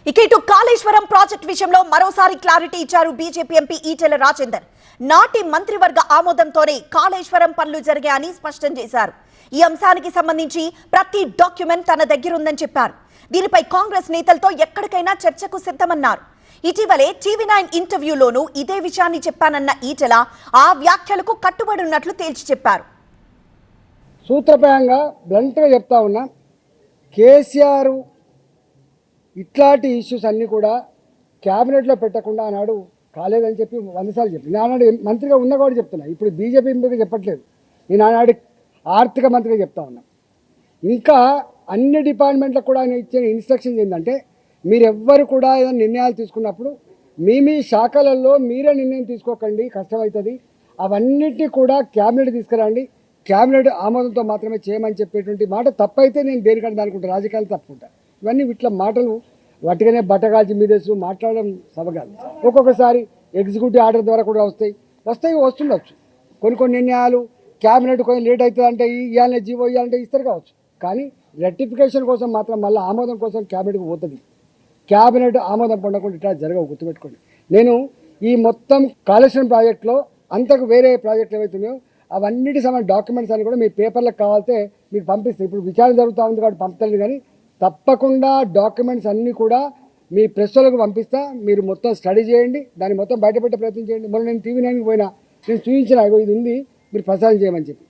ఇటు కాళేశ్వరం ప్రాజెక్ట్ విషయంలో మరోసారి క్లారిటీ ఇచ్చారు బీజేపీ ఎంపీ ఈటెల రాజేందర్. నాటి మంత్రివర్గ ఆమోదంతోనే కాళేశ్వరం పనులు జరిగాయని స్పష్టం చేశారు. ఈ అంశానికి సంబంధించి ప్రతి డాక్యుమెంట్ తన దగ్గర ఉందని చెప్పారు. దీనిపై కాంగ్రెస్ నేతలతో ఎక్కడికైనా చర్చకు సిద్ధమన్నారు. ఇటీవలే టీవీ9 ఇంటర్వ్యూలోనూ ఇదే విషయాన్ని చెప్పానన్న ఈటెల ఆ వ్యాఖ్యలకు కట్టుబడి ఉన్నట్లు తేల్చి చెప్పారు. సూత్రప్రాయంగా బ్లంట్గా చెప్తా ఉన్నా, కేసీఆర్ ఇట్లాంటి ఇష్యూస్ అన్నీ కూడా క్యాబినెట్లో పెట్టకుండా ఆనాడు కాలేదని చెప్పి 100 సార్లు చెప్పి నేను ఆనాడు మంత్రిగా ఉన్నా కూడా చెప్తున్నా. ఇప్పుడు బీజేపీ ఎంపీగా చెప్పట్లేదు, నేను ఆనాడు ఆర్థిక మంత్రిగా చెప్తా ఉన్నా. ఇంకా అన్ని డిపార్ట్మెంట్లకు కూడా ఆయన ఇచ్చే ఇన్స్ట్రక్షన్స్ ఏంటంటే, మీరెవ్వరు కూడా ఏదైనా నిర్ణయాలు తీసుకున్నప్పుడు మీ శాఖలలో మీరే నిర్ణయం తీసుకోకండి, కష్టమవుతుంది. అవన్నిటినీ కూడా క్యాబినెట్ తీసుకురండి, క్యాబినెట్ ఆమోదంతో మాత్రమే చేయమని చెప్పేటువంటి మాట తప్పైతే నేను దేనికంటే అనుకుంటా, రాజకీయాలు తప్పుకుంటా. ఇవన్నీ ఇట్లా మాటలు వట్టిగానే బట్టగాల్చి మీదేసు మాట్లాడడం సబగాదు. ఒక్కొక్కసారి ఎగ్జిక్యూటివ్ ఆర్డర్ ద్వారా కూడా వస్తుండొచ్చు. కొన్ని నిర్ణయాలు క్యాబినెట్ కొంచెం లేట్ అవుతుంది అంటే ఇవ్వాలనే జీవో ఇవ్వాలంటే ఇస్తారు కావచ్చు. కానీ రెక్టిఫికేషన్ కోసం మాత్రం మళ్ళీ ఆమోదం కోసం క్యాబినెట్కి పోతుంది. క్యాబినెట్ ఆమోదం పొందకుండా ఇట్లా జరగవు, గుర్తుపెట్టుకోండి. నేను ఈ మొత్తం కాళేశ్వరం ప్రాజెక్టులో అంతకు వేరే ప్రాజెక్టులు ఏవైతున్నాయో అవన్నిటి సంబంధించిన డాక్యుమెంట్స్ అన్ని కూడా మీ పేపర్లకు కావాలితే మీకు పంపిస్తాయి. ఇప్పుడు విచారణ జరుగుతూ ఉంది కాబట్టి పంపుతాను, కానీ తప్పకుండా డాక్యుమెంట్స్ అన్నీ కూడా మీ ప్రెస్లకు పంపిస్తా. మీరు మొత్తం స్టడీ చేయండి, దాన్ని మొత్తం బయటపెట్టే ప్రయత్నం చేయండి. మొన్న నేను టీవీ9కి పోయినా, నేను చూపించిన ఇది ఉంది, మీరు ప్రసారం చేయమని చెప్పి.